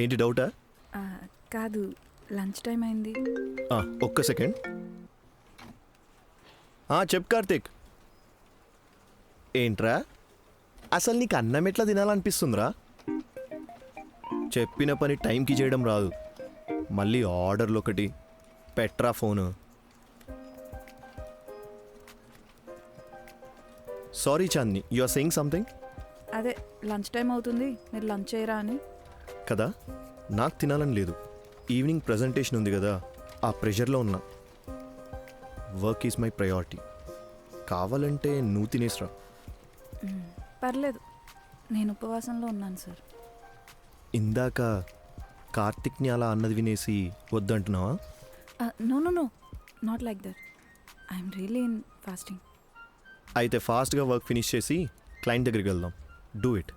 ఏంటి డౌటా? కాదు, లంచ్ టైం అయింది. ఒక్క సెకండ్. చెప్పు కార్తీక్. ఏంట్రా, అసలు నీకు అన్నం ఎట్లా తినాలనిపిస్తుందిరా? చెప్పిన పని టైంకి చేయడం రాదు, మళ్ళీ ఆర్డర్లు ఒకటి. పెట్రా phone. Sorry Chandini, you are saying something. అదే లంచ్ టైం అవుతుంది, మీరు లంచ్ చేయరా అని. కదా, నాకు తినాలని లేదు. ఈవినింగ్ ప్రజెంటేషన్ ఉంది కదా, ఆ ప్రెషర్లో ఉన్నా. Work is my priority. కావాలంటే నువ్వు తినేసిరా. పర్లేదు, నేను ఉపవాసంలో ఉన్నాను సార్. ఇందాక కార్తిక్ని అలా అన్నది వినేసి వద్దంటున్నావా? No no no, not like that. I'm really in fasting. అయితే ఫాస్ట్గా వర్క్ ఫినిష్ చేసి క్లయింట్ దగ్గరికి వెళ్దాం. Do it.